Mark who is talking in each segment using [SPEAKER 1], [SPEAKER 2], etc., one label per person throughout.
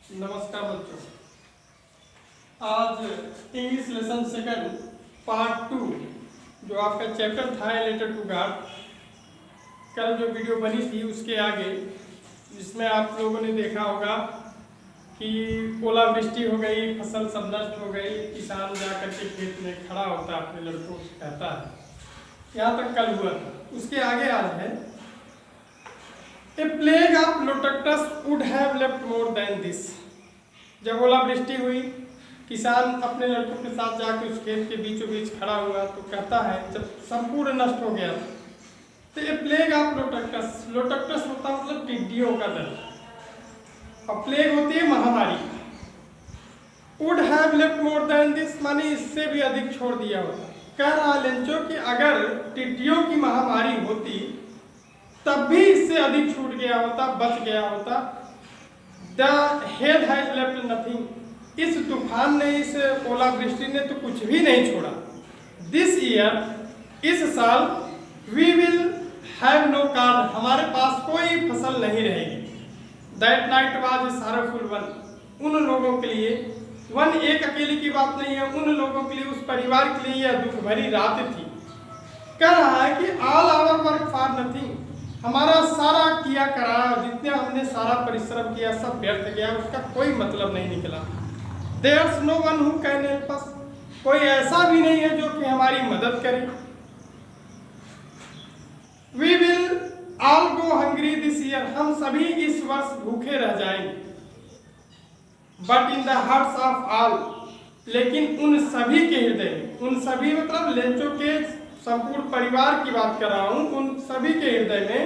[SPEAKER 1] नमस्कार बच्चों। आज इंग्लिश लेसन सेकंड पार्ट 2 जो आपका चैप्टर था रिलेटेड टू गॉड, कल जो वीडियो बनी थी उसके आगे, जिसमें आप लोगों ने देखा होगा कि ओलावृष्टि हो गई, फसल सब नष्ट हो गई, किसान जा करके खेत में खड़ा होता है, अपने लड़कों से कहता है, यहाँ तक कल हुआ था। उसके आगे आज है a plague of locusts would have left more than this. जब ओलावृष्टि हुई, किसान अपने लड़कों के साथ जाकर उस खेत के बीचों बीच खड़ा हुआ तो कहता है, जब संपूर्ण नष्ट हो गया तो ए प्लेग ऑफ लोटक्टस, लोटक्टस होता मतलब टिड्डियों का दल, और प्लेग होती है महामारी। Would have left more than this माने इससे भी अधिक छोड़ दिया होता। कह रहा लेंचो कि अगर टिड्डियों की महामारी होती तब भी इससे अधिक छूट गया होता, बच गया होता। The hell has left nothing, इस तूफान ने, इस ओलावृष्टि ने तो कुछ भी नहीं छोड़ा। दिस ईयर, इस साल, we will have no card, हमारे पास कोई फसल नहीं रहेगी। That night was a sorrowful one, उन लोगों के लिए, वन एक अकेले की बात नहीं है, उन लोगों के लिए, उस परिवार के लिए यह दुख भरी रात थी। कह रहा है कि all our work for nothing, हमारा सारा किया करा, जितना हमने सारा परिश्रम किया सब व्यर्थ गया, उसका कोई मतलब नहीं निकला। There's no one who can help us, कोई ऐसा भी नहीं है जो कि हमारी मदद करे। We will all go hungry this year, हम सभी इस वर्ष भूखे रह जाएंगे। But in the hearts of all, लेकिन उन सभी के हृदय में, उन सभी मतलब लेंचो के संपूर्ण परिवार की बात कर रहा हूं, उन सभी के हृदय में,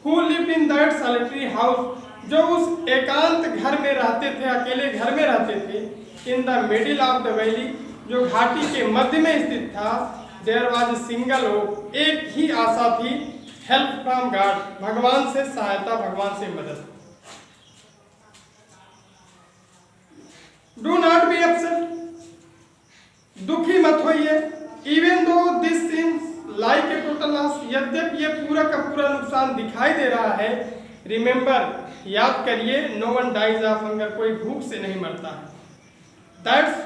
[SPEAKER 1] who lived in that solitary house, जो उस एकांत घर में रहते थे, अकेले घर में रहते थे, in the middle of the valley, जो घाटी के मध्य में स्थित था, there was a single hope, एक ही आशा थी, हेल्प फ्रॉम गॉड, भगवान से सहायता, भगवान से मदद। डू नॉट बी अपसेट, दुखी मत होइए। Even though this seems like a total loss, यद्यपि ये पूरा का पूरा नुकसान दिखाई दे रहा है, रिमेंबर, याद करिए, no one dies of hunger, कोई भूख से नहीं मरता है। दैट्स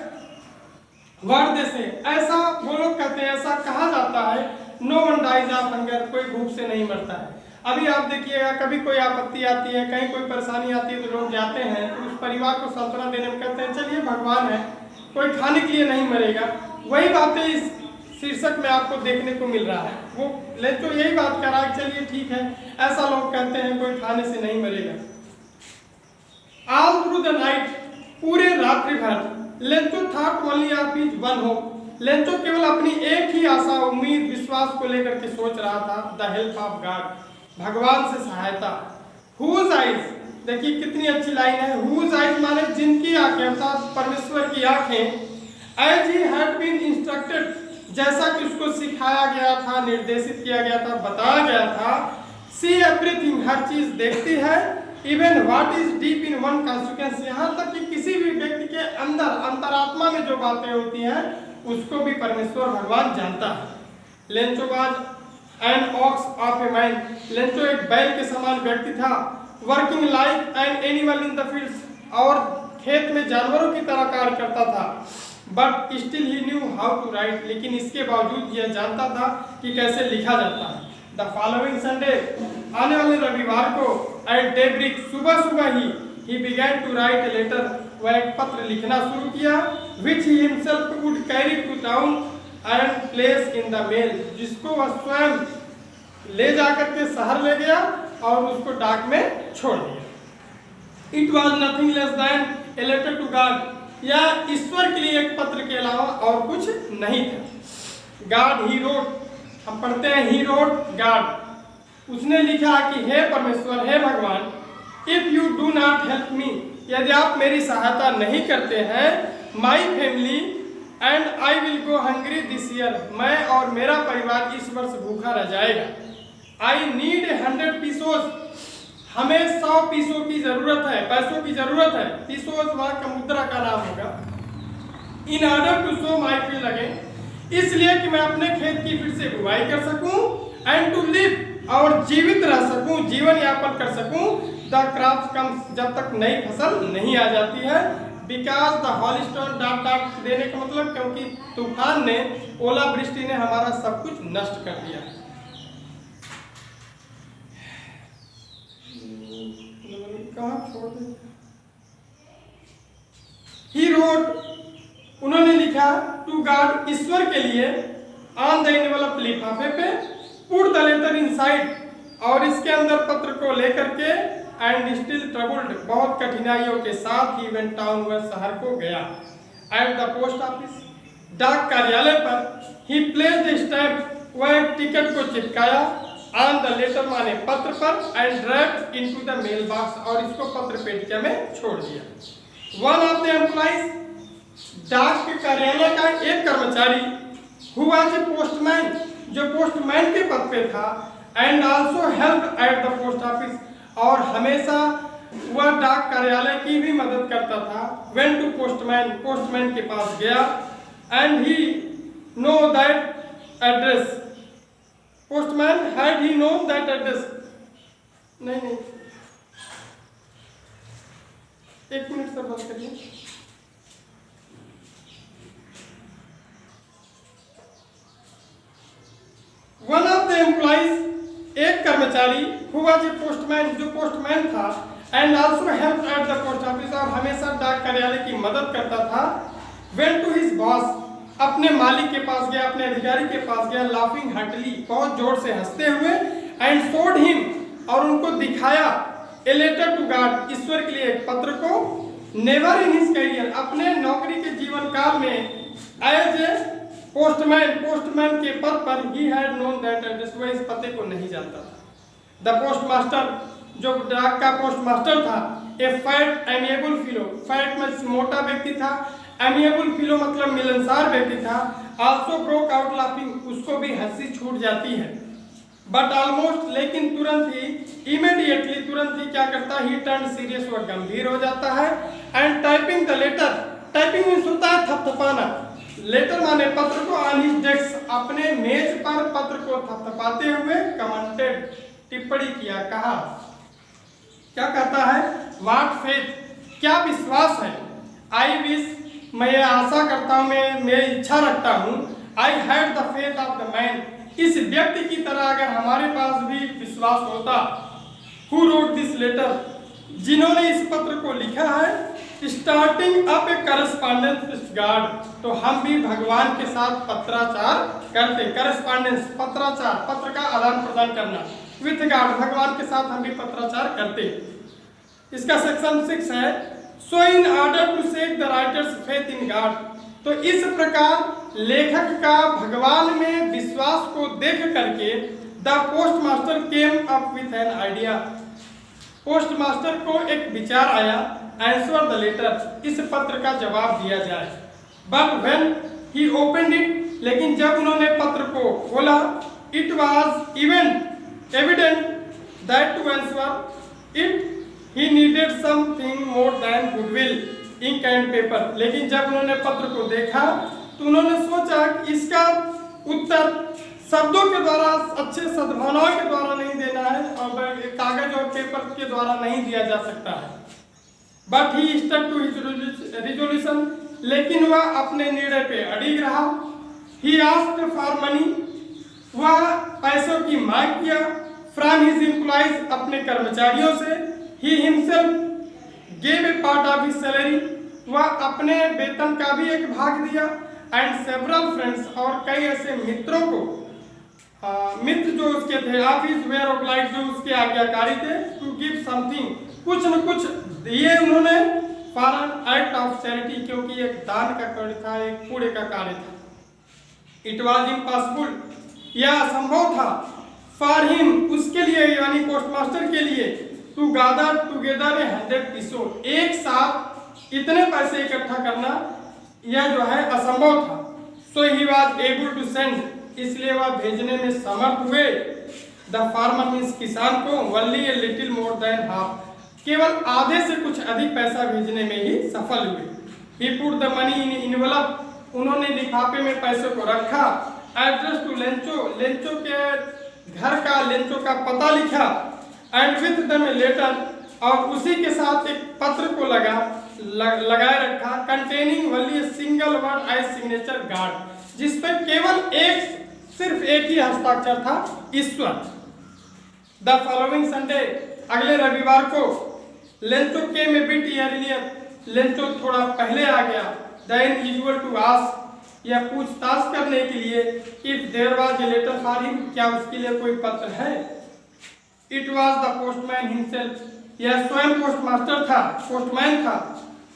[SPEAKER 1] व्हाट दे से, ऐसा वो लोग कहते हैं, ऐसा कहा जाता है, no one dies of hunger, कोई भूख से नहीं मरता है। अभी आप देखिएगा, कभी कोई आपत्ति आती है, कहीं कोई परेशानी आती है, तो लोग जाते हैं तो उस परिवार को सांत्वना देने में कहते हैं, चलिए भगवान है, कोई खाने के लिए नहीं मरेगा। वही बातें इस शीर्षक में आपको देखने को मिल रहा है। वो लेंचो यही बात कर रहा है, चलिए ठीक है, ऐसा लोग कहते हैं, कोई खाने से नहीं मरेगा। ऑल थ्रू द नाइट, पूरे रात्रि भर, Lencho thought only of his one hope, Lencho केवल अपनी एक ही आशा, उम्मीद, विश्वास को लेकर के सोच रहा था, द हेल्प ऑफ गॉड, भगवान से सहायता। हुज आइज, देखिए कितनी अच्छी लाइन है, हुज आइज माने जिनकी आंखें, अर्थात परमेश्वर की आंखें, as he had been instructed, जैसा कि उसको सिखाया गया था, निर्देशित किया गया था, बताया गया था, सी एवरीथिंग, हर चीज देखती है, even what is deep in one consequence, यहाँ तक कि किसी भी व्यक्ति के अंदर, अंतरात्मा में जो बातें होती हैं उसको भी परमेश्वर भगवान जानता है। Lencho was an ox of a man, Lencho एक बैल के समान व्यक्ति था, working like an animal in the fields, और खेत में जानवरों की तरह कार्य करता था। But still he knew how to write, लेकिन इसके बावजूद यह जानता था कि कैसे लिखा जाता है। द फॉलोइंग संडे, आने वाले रविवार को, एट डेब्रिक, सुबह सुबह ही began to write a letter, वह एक पत्र लिखना शुरू किया, which he himself would carry to town and place in the mail, जिसको वह स्वयं ले जाकर के शहर ले गया और उसको डाक में छोड़ दिया। It was nothing less than a letter to God, या ईश्वर के लिए एक पत्र के अलावा और कुछ नहीं था। गॉड ही रोट, हम पढ़ते हैं ही रोट गॉड, उसने लिखा कि हे परमेश्वर, हे भगवान, if you do not help me, यदि आप मेरी सहायता नहीं करते हैं, my family and I will go hungry this year, मैं और मेरा परिवार इस वर्ष भूखा रह जाएगा। आई नीड 100 पीसोस, हमें 100 पीसों की जरूरत है, पैसों की जरूरत है। पीसोस वहां का मुद्रा का नाम होगा। In order to sow my field again, इसलिए कि मैं अपने खेत की फिर से बुआई कर सकूं, एंड टू लिव, और जीवित रह सकूं, जीवन यापन कर सकूं, द क्रॉप कम्स, जब तक नई फसल नहीं आ जाती है। बिकॉज द हॉलस्टोन डॉट डॉट देने का मतलब क्योंकि तूफान ने, ओलावृष्टि ने हमारा सब कुछ नष्ट कर दिया। कहाँ छोड़ दिया? He wrote, उन्होंने लिखा टू गॉड, ईश्वर के लिए, ऑन द एनवेलप, लिफाफे पे, पुट द लेटर इनसाइड, और इसके अंदर पत्र को लेकर के, एंड स्टिल ट्रबल्ड, बहुत कठिनाइयों के साथ ही वेंट टाउन, वह शहर को गया। एट द पोस्ट ऑफिस, डाक कार्यालय पर, ही प्लेस्ड स्टैम्प, वह टिकट को चिपकाया, ऑन द लेटर माने पत्र पर, and dropped into the mail box, और इसको पत्र पेटिका में छोड़ दिया। वन ऑफ द एम्प्लॉइज, डाक के कार्यालय का एक कर्मचारी, हु वाज ए पोस्टमैन, जो पोस्टमैन के पद पे था, and also help at the post office, और हमेशा वह डाक कार्यालय की भी मदद करता था। वेंट टू पोस्टमैन, पोस्टमैन के पास गया, and he know that address, postman had he known that address, नहीं, एक मिनट सर बंद करिए। वन ऑफ द एम्प्लॉइज, एक कर्मचारी, हु वाज ए पोस्टमैन, जो पोस्टमैन था, and also help at the post office, और हमेशा डाक कार्यालय की मदद करता था। वेंट टू हिज बॉस, अपने मालिक के पास गया, अपने अधिकारी के पास गया, लाफिंग हार्टली, बहुत जोर से हंसते हुए, एंड शोड हिम, और उनको दिखाया, ए लेटर टू गॉड, ईश्वर के लिए एक पत्र को, नेवर इन हिज करियर, अपने नौकरी के जीवन काल में, एज ए पोस्टमैन, पोस्टमैन के पद पर, he had known that address, वह इस पते को नहीं जानता था। द पोस्टमास्टर, जो डाक का पोस्टमास्टर था, ए फैट एमिएबल फिलो, फैट में मोटा व्यक्ति था, एमिएबल फिलो मतलब मिलनसार व्यक्ति था, आल्सो ब्रोक आउट लाफिंग, उसको भी हंसी छूट जाती है। बट ऑलमोस्ट, लेकिन तुरंत ही, इमीडिएटली, तुरंत ही क्या करता है, ही टर्न सीरियस, वह गंभीर हो जाता है, and typing the letter, typing means होता है थपथपाना, लेटर माने पत्र को, ऑन हिज डेस्क, अपने मेज पर पत्र को थपथपाते हुए, कमेंटेड, टिप्पणी किया, कहा, क्या कहता है, व्हाट फेथ, क्या विश्वास है, आई विश, मैं आशा करता हूँ, मैं इच्छा रखता हूँ, I had the faith of the man, इस व्यक्ति की तरह अगर हमारे पास भी विश्वास होता, हु रोट दिस लेटर, जिन्होंने इस पत्र को लिखा है, starting up A correspondence with God, तो हम भी भगवान के साथ पत्राचार करते, करस्पॉन्डेंस, पत्राचार, पत्र का आदान प्रदान करना, विद गॉड, भगवान के साथ हम भी पत्राचार करते। इसका सेक्शन 6 है, so in order to shake the writer's faith in God, तो इस प्रकार लेखक का भगवान में विश्वास को देख करके, the postmaster came up with an idea, postmaster को एक विचार आया, आंसर द लेटर, इस पत्र का जवाब दिया जाए। But when he opened it, लेकिन जब उन्होंने पत्र को खोला, it was evident that to answer it he needed something more than goodwill, ink and paper, लेकिन जब उन्होंने पत्र को देखा तो उन्होंने सोचा कि इसका उत्तर शब्दों के द्वारा, अच्छे सद्भावनाओं के द्वारा नहीं देना है, और कागज और पेपर के द्वारा नहीं दिया जा सकता है। But he stuck to his resolution, लेकिन वह अपने निर्णय पे अड़िग रहा। ही आस्क्ड फॉर मनी, वह पैसों की मांग किया, फ्रॉम हिज एम्प्लॉइज, अपने कर्मचारियों से, he himself gave a part of his salary, वह अपने वेतन का भी एक भाग दिया, एंड सेवरल फ्रेंड्स, और कई ऐसे मित्रों को, मित्र जो उसके थे, ऑफ हिज वेयर ऑब्लाइज्ड, जो उसके आज्ञाकारी थे, टू गिव समथिंग, कुछ न कुछ दिए उन्होंने, for an act of charity, क्योंकि एक दान का कार्य था, एक पुण्य का कार्य था। इट वॉज इम्पॉसिबल, यह असंभव था, फॉर हिम, उसके लिए, यानी पोस्टमास्टर के लिए, टू गैदर टुगेदर 100 पीसों, एक साथ इतने पैसे इकट्ठा करना, यह जो है असंभव था। So he was able to send, इसलिए वह भेजने में समर्थ हुए, द फार्मर मीन्स किसान को, only a little more than half, केवल आधे से कुछ अधिक पैसा भेजने में ही सफल हुए। He put the money in envelope, उन्होंने लिफाफे में पैसों को रखा, एड्रेस टू लेंचो, लेंचो के घर का, लेंचो का पता लिखा, and with them a letter, और उसी के साथ एक पत्र को लगाए रखा, containing only a single word as signature God, जिस पर केवल सिर्फ एक ही हस्ताक्षर था, ईश्वर। द फॉलोइंग संडे, अगले रविवार को, लेंचो केम ए बिट अर्लियर, लेंचो थोड़ा पहले आ गया, देन यूजुअल टू आस्क, या पूछताछ करने के लिए, if there was a letter for him, क्या उसके लिए कोई पत्र है। It was the postman himself, यह स्वयं पोस्टमास्टर था, पोस्टमैन था,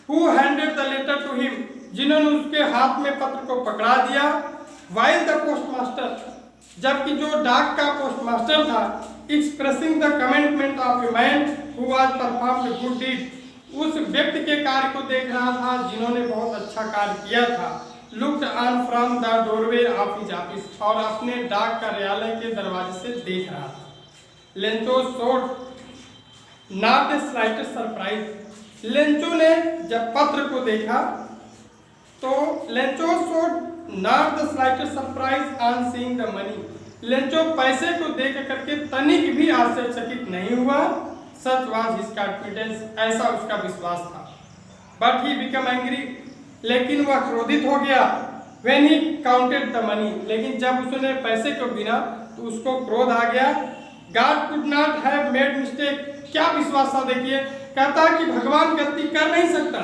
[SPEAKER 1] who handed the letter to him, जिन्होंने उसके हाथ में पत्र को पकड़ा दिया। वाइल द पोस्टमास्टर, जबकि जो डाक का पोस्टमास्टर था, expressing the commitment of a man who was performed good deed, उस व्यक्ति के कार्य को देख रहा था जिन्होंने बहुत अच्छा कार्य किया था। Looked on from the doorway of his office, और अपने डाक कार्यालय के दरवाजे से देख रहा था। Lencho showed not the slightest surprise, Lencho ने जब पत्र को देखा तो Lencho showed not the slightest surprise on seeing the money, Lencho पैसे को देख करके तनिक भी आश्चर्यचकित नहीं हुआ। सच वाज हिज कॉन्फिडेंस, ऐसा उसका विश्वास था। बट ही बिकम एंग्री, लेकिन वह क्रोधित हो गया। When he counted the money, लेकिन जब उसने पैसे को गिना तो उसको क्रोध आ गया। God could not have made mistake, क्या विश्वास था देखिए, कहता कि भगवान गलती कर नहीं सकता।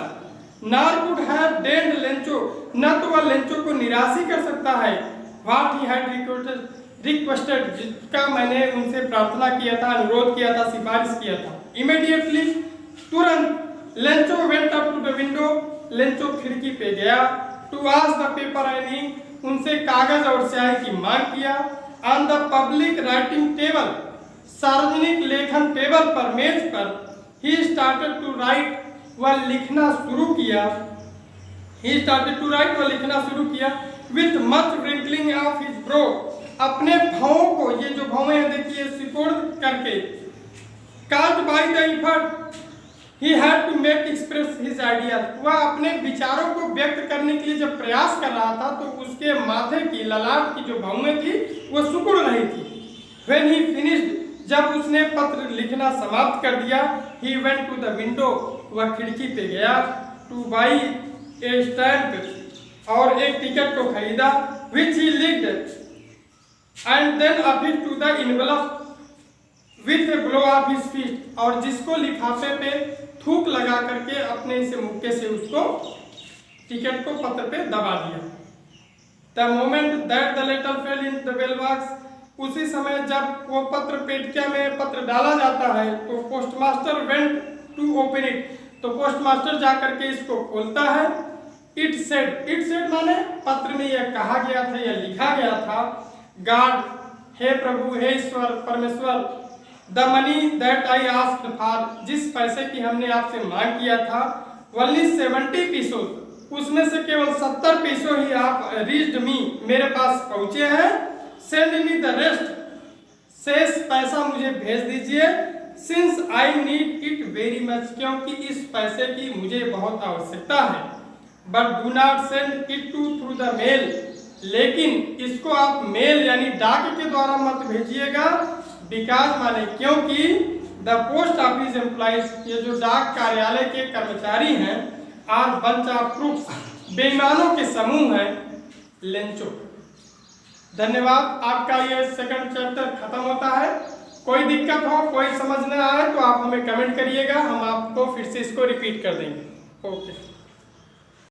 [SPEAKER 1] नॉर कुड हैव डेन्ड लेंचो, न तो वह लेंचो को निराश ही कर सकता है। व्हाट ही हैड रिक्वेस्टेड, जिसका मैंने उनसे प्रार्थना किया था, अनुरोध किया था, सिफारिश किया था। इमीडिएटली, तुरंत Lencho went up to the window, Lencho खिड़की पे गया। To ask the paper and ink, उनसे कागज और स्याही की मांग किया। On the public writing table, सार्वजनिक लेखन टेबल पर, मेज पर, ही स्टार्टेड टू राइट, वह लिखना शुरू किया। ही स्टार्टेड टू राइट, वह लिखना शुरू किया। With much wrinkling of his brow, अपने भावों को, ये जो भावें हैं देखिए, सिकोड़ करके। Caused by the effort he had to make express his ideas, वह अपने विचारों को व्यक्त करने के लिए जब प्रयास कर रहा था तो उसके माथे की, ललाट की जो भावें थी वो सिकुड़ रही थी। व्हेन ही फिनिश्ड, जब उसने पत्र लिखना समाप्त कर दिया, he went to the window, वह खिड़की पे गया। टू बाई ए स्टैम्प, और एक टिकट को खरीदा। Which he licked and then appear to the envelope with a blow of his fist, और जिसको लिफाफे पे थूक लगा करके अपने से मुक्के से उसको टिकट को पत्र पे दबा दिया। The moment that the letter fell in the mail box, उसी समय जब वो पत्र पेटिका में पत्र डाला जाता है तो postmaster went to open it, तो पोस्टमास्टर जाकर के इसको खोलता है। इट सेड माने पत्र में यह कहा गया था, यह लिखा गया था, गॉड, हे प्रभु, हे ईश्वर, परमेश्वर, the money that I asked for, जिस पैसे की हमने आपसे मांग किया था, ओनली 70 पीसों, उसमें से केवल 70 पैसों ही आप रीच्ड मी, मेरे पास पहुंचे हैं। सेंड मी द रेस्ट, शेष पैसा मुझे भेज दीजिए। Since I need it very much, क्योंकि इस पैसे की मुझे बहुत आवश्यकता है। But do not send it to through the mail, लेकिन इसको आप मेल यानी डाक के द्वारा मत भेजिएगा। बिकॉज माने क्योंकि द पोस्ट ऑफिस एम्प्लॉइज, ये जो डाक कार्यालय के कर्मचारी हैं, आर बंच ऑफ क्रूक्स, बेईमानों के समूह हैं, लेंचो। धन्यवाद। आपका ये सेकंड चैप्टर खत्म होता है। कोई दिक्कत हो, कोई समझ न आए तो आप हमें कमेंट करिएगा, हम आपको फिर से इसको रिपीट कर देंगे। ओके।